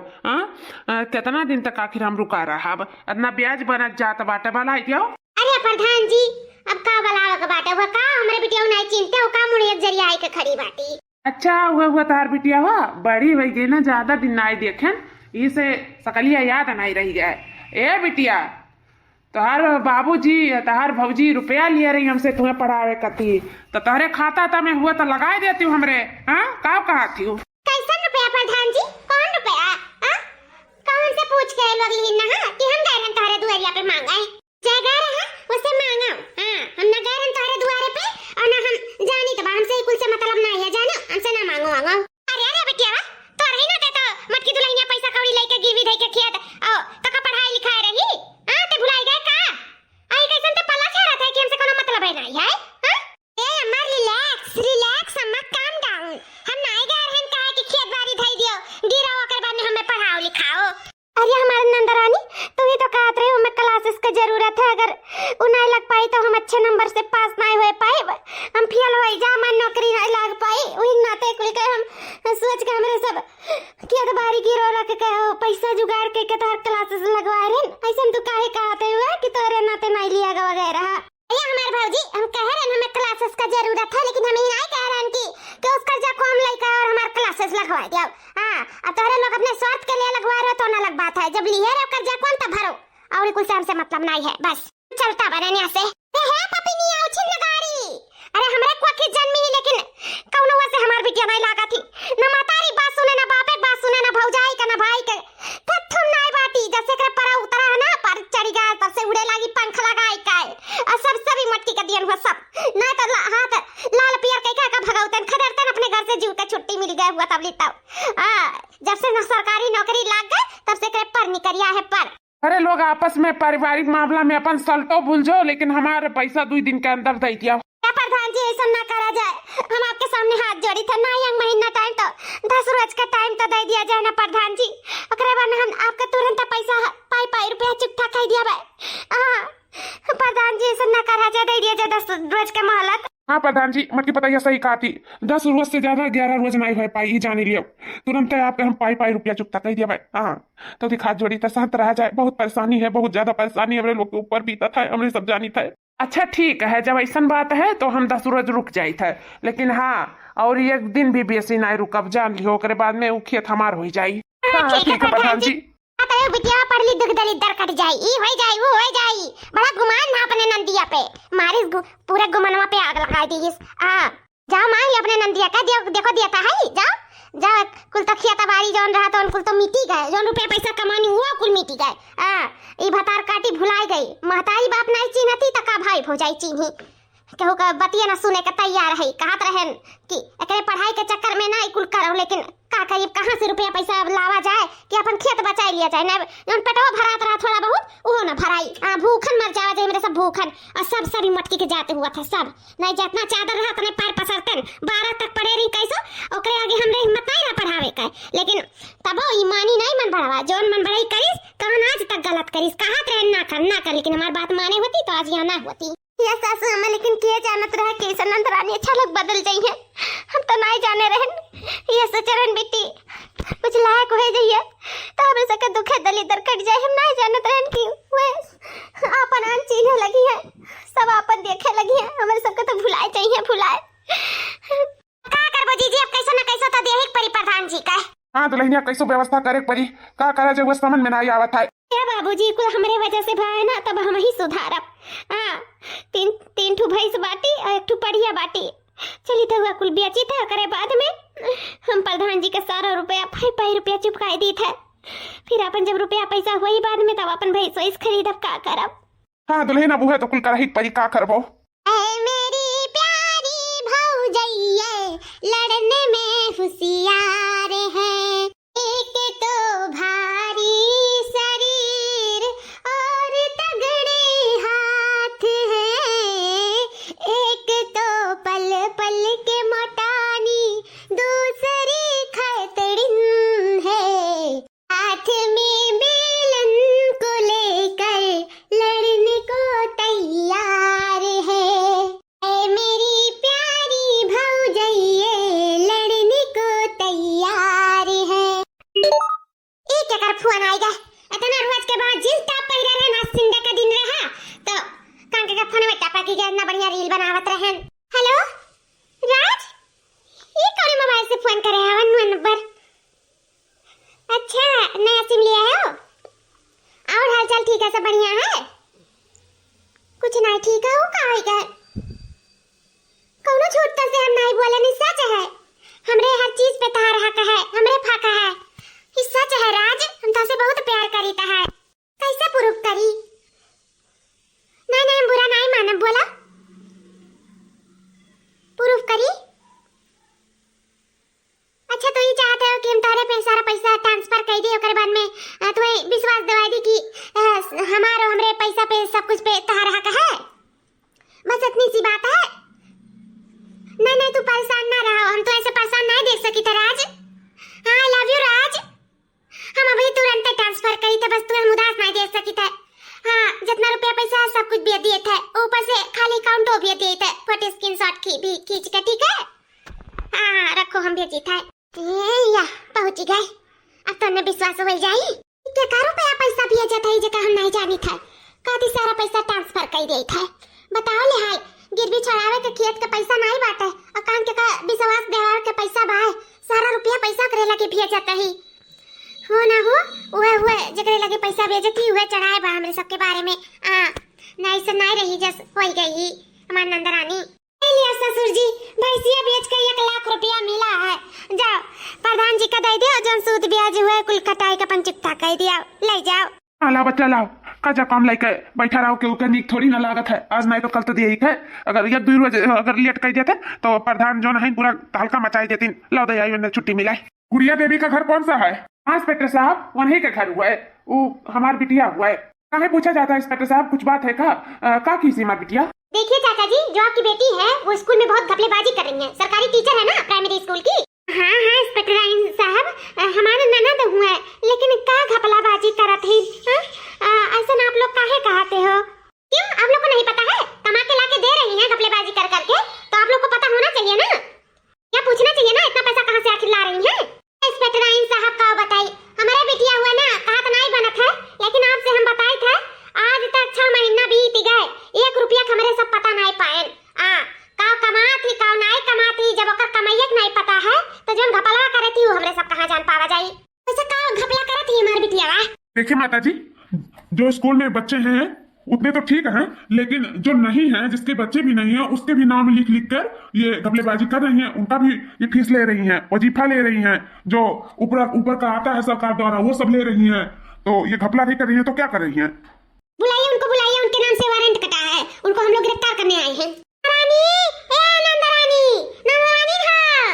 कितना दिन तक आखिर हम रुका रहा, इतना ब्याज बनत जात बाटे बलाए दियो। अरे प्रधान जी अब का बलावा का बाटे हुआ का हमरे बिटिया नहीं चिंते हो का मुड़ी एक जरिया आई के खड़ी बाटी। अच्छा हुआ तोहार बिटिया हुआ बड़ी हो गई ना, ज्यादा दिन नहीं देखें इसे सकलिया याद नहीं रही गए। ए बिटिया तोहार बाबूजी तोहार भौजी रुपया लिए रही हमसे तुम्हें पढ़ावे कथी, तो तोहरे खाता में हुआ तो लगाए देती हूँ हमरे। का कहा थी कैसा रुपया प्रधान जी? कौन रुपया? कौन से पूछ के लोग लीन ना कि हम गए तोहरे दुआरिया पे मांगा है? जगह रहा उससे मांगा। हम ना गए तोहरे दुआरे पे और ना हम जानी तो हमसे कुल से मतलब नहीं है, जानो हमसे ना मांगो मांगो। अरे बिटिया तोरे ही ना ते तो मटकी दुल्हनिया पैसा कौड़ी लेके गिरवी दे के खेत तो का पढ़ाई लिखाई रही ते भुलाई गए का? आई कैसन ते पला छाड़ा था कि हमसे कोनो मतलब है नहीं है। ए अम्मा रिलैक्स अम्मा काम डाउन, हम नहीं गए रहन काहे कि खेत बाड़ी धई दियो गिराओ के बाद में हमें पढ़ाओ लिखाओ। अरे हमारे नंदरानी तू ही तो कहत रही हमें क्लासेस की जरूरत है, अगर उ नहीं लग पाई तो हम अच्छे नंबर से पास नहीं हो पाए, हम फेल हो जा मन नौकरी नहीं लग पाई, वही नाते कुल के हम सोच के हमरे सब खेत बाड़ी गिरो रख के पैसा जुगाड़ के तोहर क्लासेस लगवाए रहे। ऐसा तू काहे कहते हुए कि तोरे नाते नहीं लिया गया वगैरह? भैया हमारे भौजी हम कह रहे हैं हमें क्लासेस का जरूरत है, लेकिन हम ये नहीं कह रहे हैं कि उस कर्जा को हम लेकर और हमारे क्लासेस लगवा दिया। अब तोरे लोग अपने स्वार्थ के लिए लगवा रहे हो तो ना अलग बात है, जब लिए रहे कर्जा कौन तब भरो, और कुछ हमसे मतलब नहीं है, बस चलता बने यहाँ से। हे पपी नहीं आओ छिन गाड़ी। अरे हमरे को की जन्मी ही, लेकिन कौनो से हमार बिटिया नहीं लागा थी ना, मातारी बात सुने ना बापे बात सुने ना भौजाई का ना भाई के थथुम नहीं बाटी, जैसे करे परा उतरा है ना पर चढ़ी गया तब से उड़े लगी पंख लगाई काय, और सब सभी मट्टी का दियन हुआ सब नहीं तो हाथ लाल पियर कई का भगाउतन खदरतन अपने घर से जीव के छुट्टी मिल गया हुआ तब लेता। जब से सरकारी नौकरी लाग गए तब से करे पर निकरिया है पर। अरे लोग आपस में पारिवारिक मामला में अपन सल्टो भूल जाओ, लेकिन हमारे पैसा 2 दिन के अंदर दे दिया। प्रधान जी ऐसा ना करा जाए, हम आपके सामने हाथ जोड़ी था ना, 1 महीना टाइम तो 10 रोज का टाइम तो दे दिया जाए ना प्रधान जी, ओकरे बाद हम आपका तुरंत पैसा पाई रुपया चुकता कर दिया भाई। प्रधान जी ऐसा ना करा जाए, दे दिया जाए 10 रोज का मोहलत। हाँ प्रधान जी मटकी पता सही कहा थी, 10 रोज से ज्यादा 11 रोज नहीं हो पाई ही जानी लियो, तुरंत आपके हम पाई रुपया चुकता कर दिया भाई। तो दिखा जोड़ी तो शांत रहा जाए, बहुत परेशानी है, बहुत ज्यादा परेशानी हमारे लोग के ऊपर बीता था, हमने सब जानी था। अच्छा ठीक है, जब ऐसा बात है तो हम 10 रोज रुक जाए थे, लेकिन हाँ और एक दिन भी बेसी नहीं रुकब, जान लियो। ओकरे बाद में उ खेत हमार हो जाई। हाँ ठीक है प्रधान जी। अरे बिटिया पढ़ ली दुख दलित दर कट जाई, ई हो जाई वो हो जाई। बड़ा गुमान ना अपने नंदिया पे, मारी पूरे गुमनवा पे आग लगा दीस। जाओ मां अपने नंदिया का देखो दिया है, जाओ जाओ। कुल तखिया तबारी जौन रहा तो कुल तो मिटी गए, जौन रुपया पैसा कमानी वो कुल मिटी गए। ई भतार काटी भुलाई गई, महतारी बाप नहीं चिन्हती त का भाई भौजाई चिन्ही। केहू का बतिया ना सुने के तैयार है, कहत रहन कि एकरे पढ़ाई के चक्कर में ना कुल करो, लेकिन का करीब कहां से रुपया पैसा लावा जाए कि अपन खेत बचा लिया जाए। ना जौन पेटवा भरात रहा थोड़ा बहुत वो ना भराई, भूखन मर जावा जाए मेरे सब भूखन। और सब सभी मटकी के जाते हुआ था सब, नहीं जितना चादर रहा तने पैर पसरतन 12 तक पढ़े रही कैसो। ओकरे आगे हमरे हिम्मत नहीं रहा पढ़ावे का, लेकिन तबो ईमानी नहीं मन बढ़ावा, जौन मन बढ़ाई करिस कहन आज तक गलत करिस, कहत रहन ना कर, लेकिन हमार बात माने होती तो आज यहाँ ना होती। या सासू हमें लेकिन किए जानत रहा कि सनंद रानी अच्छा लोग बदल जाई है, हम तो नहीं जाने रहन। ये सचरन बेटी कुछ लायक हो जाइए तो हमें सके दुखे दलिदर कट जाए, हम नहीं जानत रहन कि वे अपन आन चीने लगी है, सब अपन देखे लगी है, हमें सबके तो भुलाए चाहिए भुलाए। का करबो जीजी, अब कैसे ना कैसे तो देही परी प्रधान जी का। हाँ दुल्हनिया कैसो व्यवस्था करे परी, का करा जो समझ में नहीं आवत है। या बाबूजी कुल हमरे वजह से भाई ना, तब हम ही सुधारब। तीन ठू भैंस बाटी और एक ठू पढ़िया बाटी चली तो हुआ कुल बेची था। करे बाद में हम प्रधान जी के सारा रुपया पाई रुपया चुपकाई दी था, फिर अपन जब रुपया पैसा हुई बाद में तब अपन भैंस वैस खरीदब, का करब। हाँ दुल्हन अब है तो कुल करही परी, का करबो। मेरी प्यारी भौजैया लड़ने में होशियार है, एक तो भारी शरीर और तगड़े हाथ हैं, एक तो पल पल के मोटानी दूसरी खतरिन है, हाथ में बेलन को लेकर लड़ने को तैयार है। ऐ मेरी प्यारी भौजैया लड़ने को तैयार है। एक एकर फोन आएगा, इतना रोज के बाद जींस टॉप पहरे रहे ना, संडे का दिन रहा तो कांके का फोन में टपा के इतना बढ़िया रील बनावत रहन। हेलो राज, ये कौन मोबाइल से फोन करे है? One number. अच्छा नया सिम लिया है? और हालचाल ठीक है, सब बढ़िया है? कुछ नहीं ठीक है, वो का होगा? कौनो झूठ तो से हम नहीं बोले, नहीं सच है। हमरे हर चीज पे तहार हक है, हमरे फाका है, ये सच है राज। हम तो से बहुत प्यार करीता है, कैसे प्रूफ करी? नहीं नहीं बुरा नहीं मानब, बोला प्रूफ करी। अच्छा तो ये चाहते हो कि हम तारे पे सारा पैसा ट्रांसफर कर दिए, ओकर बाद में तुम्हें विश्वास दिवा दी कि हमारो हमरे पैसा पे सब कुछ पे तहार हक है, बस इतनी सी बात है। नहीं नहीं तू परेशान ना रहो, हम तो ऐसे परेशान नहीं देख सकी थे राज। हाँ आई लव यू राज, हम अभी तुरंत ट्रांसफर करी थे, बस तुम्हें उदास नहीं देख सकी थे। हाँ जितना रुपया पैसा है सब कुछ भी दिए थे, ऊपर से खाली अकाउंट भी दिए थे, फोटो स्क्रीनशॉट भी खींच के, ठीक है? हाँ रखो हम भेजी थे। या पहुंच गए, अब तो ने विश्वास हो जाई के का रुपया पैसा भी जाता है जगह हम नहीं जानी था, काती सारा पैसा ट्रांसफर कर दिए थे। बताओ ले हाल गिरवी चढ़ावे के खेत के पैसा नहीं बाटे, अकाउंट के विश्वास देवार के पैसा बाय, सारा रुपया पैसा करे लगे भेज जाता ही हो ना हो, हुए जकरे लगे पैसा भेजती हुए चढ़ाए बा हमरे सबके बारे में। नहीं से नहीं रही जस होई गई हमार नंदरानी। लिया ससुर जी भैंसिया बेच के 1 लाख रुपया मिला है, जाओ प्रधान जी का दे दियो, जौन सूद ब्याज हुए कुल कटाई का पंचुक्ता कह दिया, ले जाओ। लाओ बच्चा लाओ, काजा काम लेके बैठा रहो के ऊपर नीक थोड़ी ना लागत है, आज नहीं तो कल तो दिए ही है। अगर ये 2 रोज अगर लेट कर देते तो प्रधान जो नहीं पूरा तहलका मचाई देती। लाओ दे आई ने छुट्टी मिला। गुड़िया देवी का घर कौन सा है? हाँ इंस्पेक्टर साहब वहीं के घर हुआ है, वो हमार बिटिया हुआ है। कहाँ पूछा जाता है इंस्पेक्टर साहब, कुछ बात है का की सी हमार बिटिया? देखिए चाचा जी, जो आपकी बेटी है वो स्कूल में बहुत घपलेबाजी कर रही है, सरकारी टीचर है ना प्राइमरी स्कूल की। हाँ हाँ इंस्पेक्टर साहब, हमारे ननद हुआ है, लेकिन का घपलाबाजी करत है? ऐसा आप लोग काहे कहते हो? क्यों आप लोग को नहीं पता है? कमा के लाके दे रही हैं घपलेबाजी कर करके, तो आप लोग को पता होना चाहिए ना, या पूछना चाहिए ना इतना पैसा कहाँ से आखिर ला रही हैं? इंस्पेक्टर साहब का बताई, हमारा बिटिया हुआ ना कहत नहीं बनत है, लेकिन आपसे हम बताए थे, आज तक 6 महीना बीत गए, 1 रुपया हमारे सब पता नहीं पाए। का कमा थी का नहीं कमा थी, जब ओकर कमाइयक देखिए माता जी, जो स्कूल में बच्चे हैं उतने तो ठीक हैं, लेकिन जो नहीं हैं, जिसके बच्चे भी नहीं हैं, उसके भी नाम लिख लिख कर ये घपलेबाजी कर रही हैं। उनका भी ये फीस ले रही हैं, वजीफा ले रही हैं, जो ऊपर ऊपर का आता है सरकार द्वारा वो सब ले रही हैं। तो ये घपला नहीं कर रही हैं तो क्या कर रही हैं? बुलाइए उनको, बुलाइए, उनके नाम से वारंट कटा है, उनको हम लोग गिरफ्तार करने आए हैं। रानी, ए नंदरानी, नंदरानी हाँ,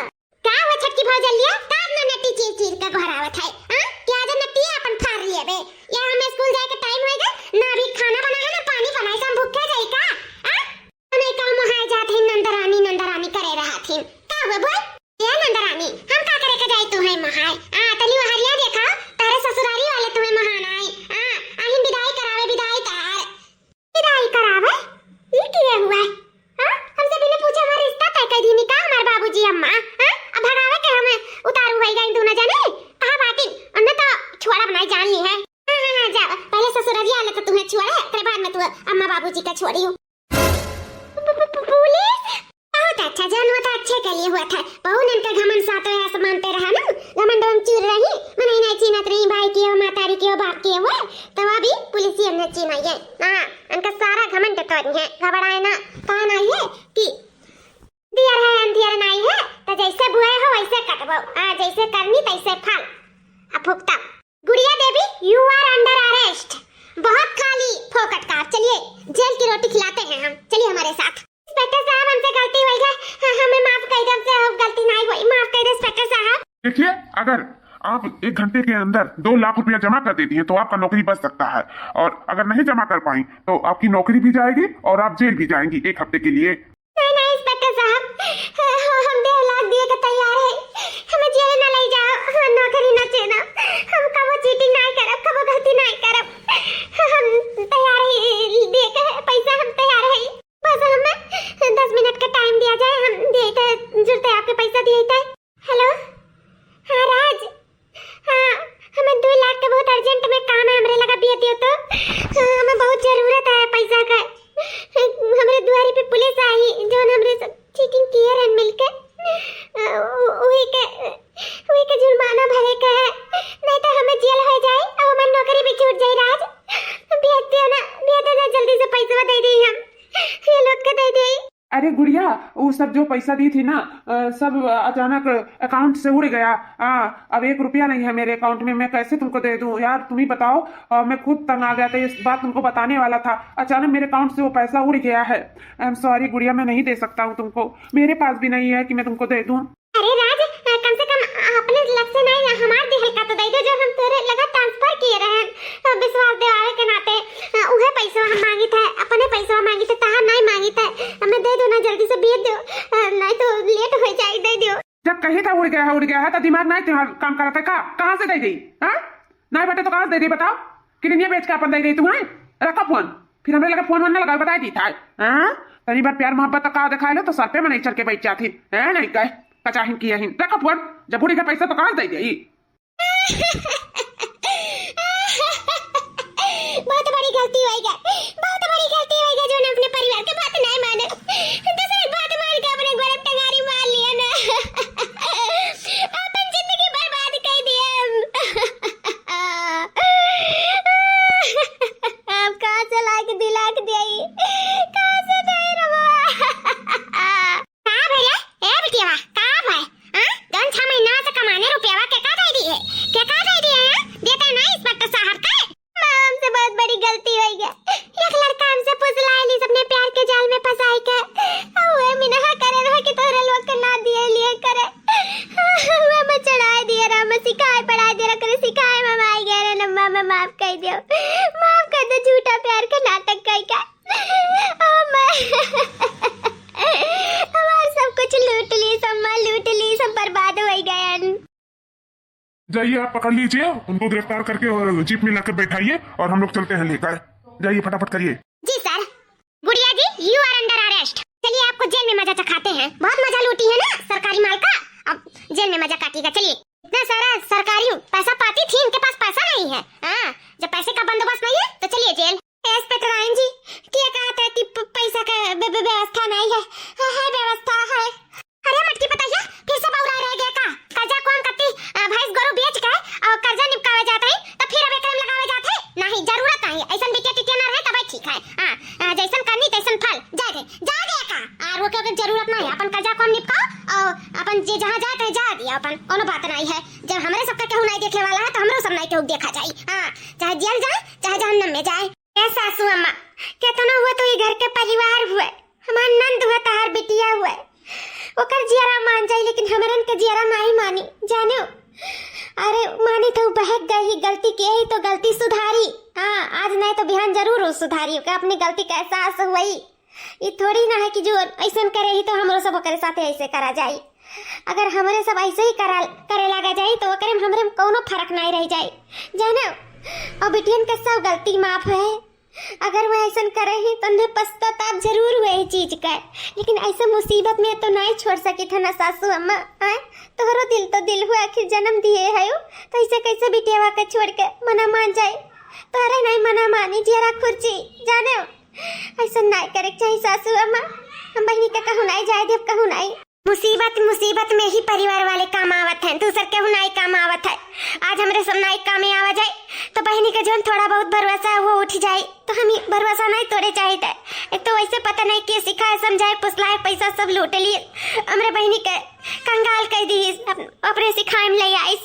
क्या हुआ छटकी भाव जल्दिया, काट ना नट्टी चीर चीर का घरावत है, हां क्या जा नट्टी अपन फाड़ लिए बे, या हमें स्कूल जाए के टाइम होएगा ना, अभी खाना बना है ना पानी बनाए, हम भूखे जाई का, हां नहीं काम हाय जात है नंदरानी, नंदरानी करे रहा थी, का हुआ बोल, ए नंदरानी, हम का करे के जाई तू है महाय, तनी हरिया देखा, तारे ससुरारी वाले तुम्हें महान आए, आहिन विदाई करावे, विदाई तार विदाई करावे, ये क्या हुआ है, हमसे बिना पूछे हमारा रिश्ता तय कर दी, निकाह हमारे बाबूजी अम्मा, अब भगावे के हमें उतारू होई गई, तू न जाने कहां बाटी, उन्हें तो छोड़ा बनाई जान ली है, हां जा पहले ससुरारी आले तो तुम्हें छोड़ा है, तेरे बाद में तू अम्मा बाबूजी का छोड़ी हूं। पुलिस बहुत अच्छा जान हुआ था, अच्छे के लिए हुआ था, बहु ने इनका घमंड साथ ऐसे मानते रहा ना, घमंड हम चूर रही, मने नहीं चीनत रही, भाई की हो, मातारी की हो, बाप की हो, तो अभी पुलिस ही हमने चीना है, हां इनका सारा घमंड तोड़ है, घबराए ना, कहा नहीं है कि दियर है अंधियर नहीं है, तो जैसे बुए हो वैसे कटबो, जैसे करनी तैसे फल, अब भुगता। गुड़िया देवी यू आर अंडर अरेस्ट, बहुत खाली फोकट का, चलिए जेल की रोटी खिलाते हैं हम, चलिए हमारे साथ। इंस्पेक्टर साहब हमसे गलती हुई है, हमें माफ कर दो, हमसे गलती नहीं हुई, माफ कर दो इंस्पेक्टर साहब। देखिए, अगर आप 1 घंटे के अंदर 2 लाख रुपया जमा कर देती हैं तो आपका नौकरी बच सकता है, और अगर नहीं जमा कर पाई तो आपकी नौकरी भी जाएगी और आप जेल भी जाएंगी 1 हफ्ते के लिए। नहीं नहीं इंस्पेक्टर साहब, हम 1.5 लाख दिए के तैयार है, हमें जेल न ले जाओ, नौकरी न देना, हम कबो चीटिंग नहीं करब, कबो गलती नहीं करब, हम तैयार है दे के पैसा, हम तैयार है, बस हमें 10 मिनट का टाइम दिया जाए, हम देते जरूरत है आपके पैसा दिए। हेलो हाँ राज, हाँ हमें 2 लाख का बहुत अर्जेंट में काम है, हमरे लगा बिया दियो तो, हमें बहुत जरूरत है पैसा का, हमरे दुआरी पे पुलिस आई जो हमरे सब चीटिंग किए रहन मिलके, वही के जुर्माना भरे का है, नहीं तो हमें जेल हो जाए और हमारी नौकरी भी छूट जाए। राज भेजते हो ना, भेज दे जल्दी से, पैसा दे दी हम, ये लोग के दे दी। अरे गुड़िया, वो सब जो पैसा दी थी ना, सब अचानक अकाउंट से उड़ गया। अब 1 रुपया नहीं है मेरे अकाउंट में, मैं कैसे तुमको दे दूं यार, तुम ही बताओ। मैं खुद तंग आ गया था, इस बात तुमको बताने वाला था, अचानक मेरे अकाउंट से वो पैसा उड़ गया है। आई एम सॉरी गुड़िया, मैं नहीं दे सकता हूँ तुमको, मेरे पास भी नहीं है कि मैं तुमको दे दूं। अरे राज, कम से कम अपने लग से नहीं, हमार दिल का तो दे दे, जो हम तेरे लगा ट्रांसफर किए रहे, विश्वास दिवावे के नाते, उहे पैसा हम मांगी थे, अपने पैसा मांगी थे, ताहा नहीं मांगी थे, हमें दे दो ना, जल्दी से भेज दो, नहीं तो लेट हो जाए, दे दो। जब कही था उड़ गया है तो दिमाग नहीं तुम्हारा काम कर रहा था, कहाँ से दे गई? हाँ नहीं बेटे, तो कहाँ से दे दी बताओ, कितनी बेच के अपन दे गई तुम्हें? रखा फोन, फिर हमने लगा फोन वन लगा बता दी था। तनी बार प्यार मोहब्बत का दिखा लो तो सर पे में नहीं चढ़ के बैठ जाती है, नहीं कहे कचाहिन किया हिन, रखा फोन, जब बुढ़ी का पैसा तो कहाँ दे गई? बहुत बड़ी गलती हुई है, बहुत बड़ी गलती हुई है, जो ने अपने परिवार के बात नहीं माने, दूसरे बात मान के अपने गोरे टंगारी मार लिया ना, अपन जिंदगी बर्बाद कर दिया हम, कहाँ से ला के दिला के दिया, कहाँ से दे रहा कहाँ भैया, ए बिटिया कहाँ भाई, कौन 6 महीना से कमाने रुपया के का दे दी है, क्या का दे दिया है, देता नहीं इंस्पेक्टर साहब का, हमसे बहुत बड़ी गलती हुई है, एक लड़का हमसे फुसलाए ली, सबने प्यार के जाल में फंसाई के, ओए मिनहा करे रहे कि तोरे लोग के ना दिए लिए करे, हमें चढ़ाए दिए रे, हमें सिखाए पढ़ाए दे रे, करे सिखाए मम्मा आई गए रे, नम्मा में माफ कर दो, माफ कर दो, झूठा प्यार का नाटक कई का, हमारा सब कुछ लूट ली, सम्मा लूट ली, सब बर्बाद हो गए। जाइए आप पकड़ लीजिए उनको, गिरफ्तार करके और जीप में लाकर बैठाइए और हम लोग चलते हैं लेकर, जाइए फटाफट करिए। जी सर। गुड़िया जी यू आर अंडर अरेस्ट, चलिए आपको जेल में मजा चखाते हैं, बहुत मजा लूटी है ना सरकारी माल का, अब जेल में मजा काटिएगा, चलिए। इतना सारा सरकारी पैसा पाती थी, इनके पास पैसा नहीं है, जब पैसे का बंदोबस्त नहीं है तो चलिए जेल। इंस्पेक्टर रायन जी क्या कहा था कि पैसा का व्यवस्था नहीं है, व्यवस्था है, अरे मटकी बताइए, फिर से बौरा रह गया का, कर्जा कौन करती, भैंस गोरू बेच के और कर्जा निपटावे जाता है, तो फिर अब एकरे में लगावे जाता केहू देखा जाई। हाँ, चाहे जेल जाए चाहे जहन्नम में जाए। ए सासू अम्मा, केतना हुआ तो ये घर के परिवार हुए, हमार नंद हुआ तहार बिटिया हुए, ओकर जियरा मान जाई लेकिन हमरन के जियरा नहीं मानी, जानो। अरे मानी तो बहक गई, गलती की ही तो गलती सुधारी। हाँ, आज नहीं तो बिहान जरूर सुधारी होगा, अपनी गलती का एहसास हुई। ये थोड़ी ना है कि जो ऐसा करे ही तो हमरो सब करे साथे ऐसे करा जाए। अगर हमारे सब ऐसे ही करे लगा जाए तो ओकरे में हमरे में कोनो फर्क नहीं रह जाए, जानो। और बिटियन के सब गलती माफ है। अगर वो ऐसा करे ही तो उन्हें पछतावा जरूर हुए ही चीज का, लेकिन ऐसे मुसीबत में तो नहीं छोड़ सकी था ना सासू अम्मा। तोहरो दिल तो दिल हुआ, आखिर जन्म दिए है तो ऐसे कैसे बिटिया के छोड़ के मना मान जाए। तोहरे नहीं मना मानी जियरा खुर्ची, जानो। ऐसा नहीं करे चाहिए सासू अम्मा। हम बहनी का कहूँ नहीं जाए देव कहूँ नहीं। मुसीबत में ही परिवार वाले काम आवत हैं, दूसर के नहीं काम आवत है। आज हमरे सब नहीं काम आवा जाए तो बहनी का जो थोड़ा बहुत भरोसा वो उठ जाए, तो हम भरोसा नहीं तोड़े चाहिए। एक तो वैसे पता नहीं के सिखाए समझाए पुसलाए पैसा सब लूट लिए, हमरे बहनी के कंगाल कह दी, अपने सिखाए में ले आई।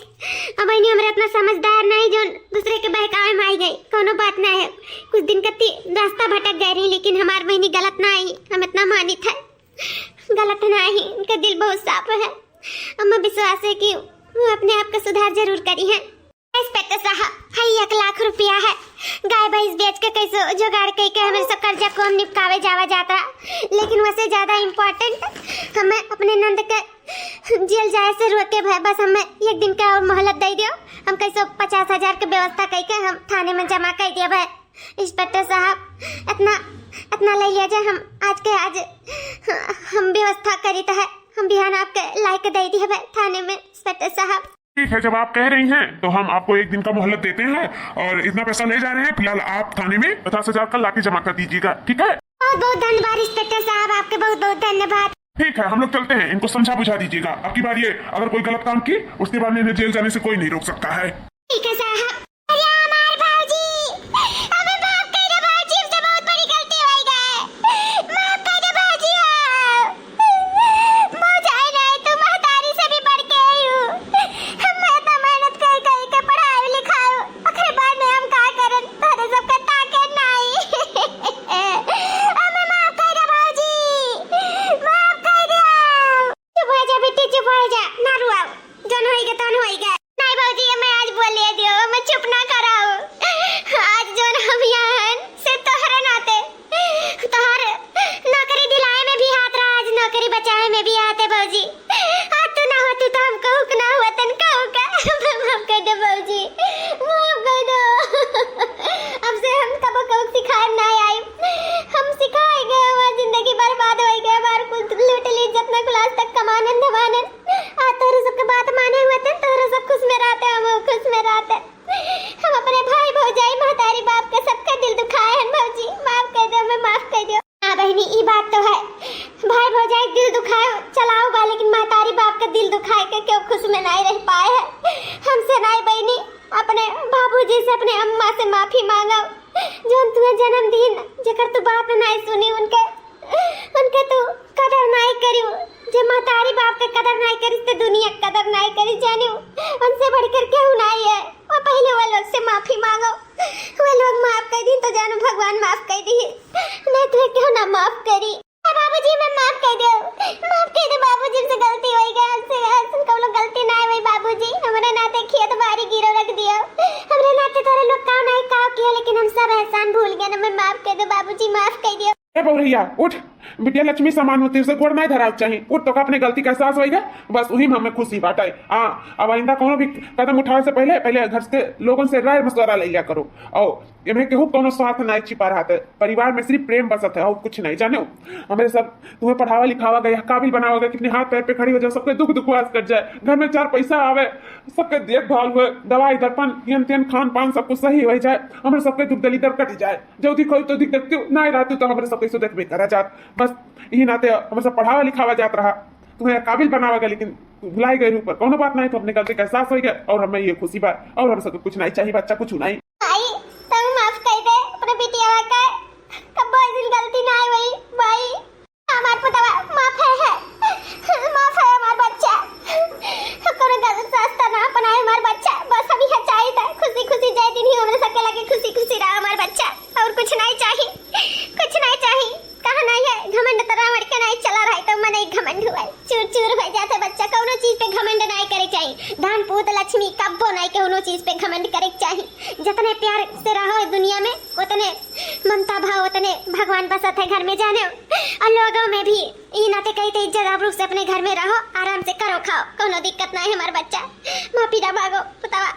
बहनी हमरे इतना समझदार नहीं जो दूसरे के बहकावे में आई गई, कोनो बात नहीं है। कुछ दिन कती रास्ता भटक गए रही, लेकिन हमारी बहनी गलत ना आई, हम इतना मानित है, गलत नहीं। उनका दिल बहुत साफ है, हमें विश्वास है कि वो अपने आप का सुधार जरूर करी है। इंस्पेक्टर साहब, हाई 1 लाख रुपया है, गाय भैंस बेच के कैसे जुगाड़ करके हमें सब कर्जा को हम निपटावे जावा जाता। लेकिन वैसे ज्यादा इम्पोर्टेंट हमें अपने नंद के जेल जाए से रोके भाई, बस हमें 1 दिन का और मोहलत दे दियो। हम कैसे 50,000 की व्यवस्था करके हम थाने में जमा कर दिया भाई। इंस्पेक्टर साहब इतना ले लिया जाए, हम आज के आज हम व्यवस्था करी तो है, हम बिहान आपके लायक दे दी है भाई थाने में। इंस्पेक्टर साहब ठीक है, जब आप कह रही हैं तो हम आपको 1 दिन का मोहलत देते हैं और इतना पैसा ले जा रहे हैं। फिलहाल आप थाने में 50,000 कल लाके जमा कर दीजिएगा, ठीक है? बहुत बहुत धन्यवाद इंस्पेक्टर साहब, आपके बहुत बहुत धन्यवाद। ठीक है, हम लोग चलते हैं, इनको समझा बुझा दीजिएगा। अब की बार ये अगर कोई गलत काम की उसके बाद इन्हें जेल जाने से कोई नहीं रोक सकता है। ठीक है साहब। अरे हमारे भाऊजी, हमें माफ कर दो भाऊजी, हमसे बहुत बड़ी गलती हो गई, माफ कर दो भाऊजी। भौजाई नहीं तुम महतारी से भी बढ़ के आई हो, हम इतना मेहनत कर के पढ़ाई लिखाई, आखिर बाद में हम का करें, तारे सब का ताके नहीं। हमें माफ कर दो भाऊजी, माफ कर दो। चुप हो जा बेटी, चुप हो जा, ना रुआओ, जन होएगा तन होएगा। नहीं भाऊजी, मैं आज बोले दियो, मैं चुप ना कराओ। आज जो हम यहाँ हैं सिर्फ तोहरे नाते, तोहर नौकरी दिलाए में भी हाथ रहा, आज नौकरी बचाए में भी हाथ है भाऊजी। आज तू ना होती तो हम कहूँ ना हुआ तन कहूँ का। माफ कर दो भाऊजी, माफ कर दो। अब से हम कब कहूँ सिखाए ना आई, हम सिखाएंगे, हमारी जिंदगी बर्बाद हो गई, हमारे कुछ लूट ली जितना क्लास तक कमानन धमानन। आज तोरे सबके बात माने हुए थे, तोरे सब खुश में रहते, हम खुश में रहते। हम अपने भाई भौजाई महतारी बाप के सबका दिल दुखाए हैं भाऊजी, माफ कर दो, मैं माफ कर दो। हाँ बहनी, ये बात तो है, भाई भौजाई दिल दुखाए चलाओ बा, लेकिन महतारी बाप का दिल दुखाए के क्यों खुश में नहीं रह पाए हैं। हमसे नहीं बहनी, अपने बाबूजी से अपने अम्मा से माफी मांगो, जो तुम्हें जन्म दी जेकर तू बात नहीं सुनी, उनके तू कदर नहीं करी, जो महतारी बाप के कदर नहीं करी तो दुनिया कदर नहीं करी, जानो। उनसे बढ़कर क्यों नहीं है, और पहले वो लोग से माफी मांगो, वो लोग माफ कर दी तो जानो भगवान माफ कर दी, नहीं तो क्यों ना माफ करी। बाबूजी मैं माफ कर दो, माफ कर दो बाबूजी, से गलती हो गई, हमसे कब लोग गलती ना है बाबूजी, हमारे नाते खेत बारी गिरो रख दिया, हमारे नाते थोड़े लोग काम नहीं काम किया, लेकिन हम सब एहसान भूल गए ना, मैं माफ कर दो बाबूजी, माफ कर दियो। ए बहुरिया उठ, बिटिया लक्ष्मी समान होती है, गोड़ नहीं धरा चाहिए, उठ तो अपने गलती का एहसास होएगा, बस वही में हमें खुशी बाटे। अब आइंदा कोनो भी कदम उठावे से पहले घर के लोगों से राय मशवरा ले लिया करो, और इन्हें केहू कोनो स्वार्थ नहीं छिपा रहा है, परिवार में सिर्फ प्रेम बसत है और कुछ नहीं, जानो। हमारे सब तुम्हें पढ़ावा लिखावा गया, काबिल बनावा गया, कितने हाथ पैर पे खड़ी हो जाए, सबके दुख दुखवास कर जाए, घर में 4 पैसा आवे, सबके देखभाल हुए, दवाई दर्पण यन खान पान सब कुछ सही हो जाए, हमारे सबके दुख दलिदर कट जाए, जो दिख तो दिख देखती नहीं रहती तो हमारे सबके सुख देखबे करा जात, बस यही नाते हमें सब पढ़ावा लिखावा जात रहा, तुम्हें काबिल बनावा गया, लेकिन भुलाई गए ऊपर कोनो बात नहीं, तो अपने गलती का एहसास हो गया और हमें ये खुशी बात, और हम सबको कुछ नहीं चाहिए, बच्चा कुछ नहीं। भाई तुम माफ कर दे अपने बिटिया का, कब दिन गलती ना आई वही भाई, हमार पुतवा माफ है हमार बच्चा, कोनो गलत रास्ता ना अपनाए हमार बच्चा, बस अभी चाहिए था खुशी घमंड करे के चाहिए। जितने प्यार से रहो दुनिया में उतने ममता भाव उतने भगवान बसत है घर में जाने। और लोगों में भी ई नाते कहते इज्जत आबरू से अपने घर में रहो, आराम से करो खाओ, कोनो दिक्कत नहीं है। हमारा बच्चा माफी ना मांगो बतावा।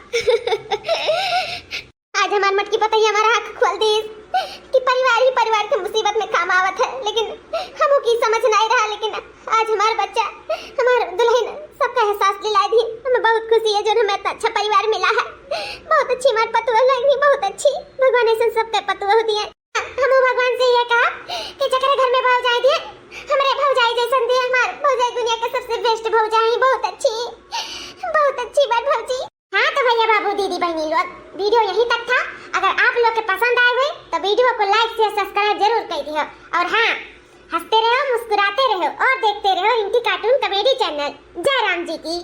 आज हमार मटकी पता ही हमारा आँख खोल दी कि परिवार ही परिवार के मुसीबत में काम आवत है, लेकिन हमू की समझ नहीं रहा। लेकिन आज हमारा बच्चा हमार दुल्हन सबका एहसास दिला दी। हमें बहुत खुशी है जो हमें इतना अच्छा परिवार मिला है। बहुत अच्छी हमारी पतुआ लगी, बहुत अच्छी। भगवान ऐसे सबके पतुआ दिए। हम भगवान से ये कहा कि जकरे घर में भौजाई दिए हमारे भौजाई जैसन दिए। हमार भौजाई दुनिया के सबसे बेस्ट भौजाई, बहुत अच्छी बात भौजी। हाँ तो भैया बाबू दीदी बहनी लोग, वीडियो यहीं तक था। अगर आप लोग के पसंद आए हुए तो वीडियो को लाइक शेयर सब्सक्राइब जरूर कर दियो। और हाँ, हंसते रहो, मुस्कुराते रहो और देखते रहो रिंकी कार्टून कॉमेडी चैनल। जय राम जी की।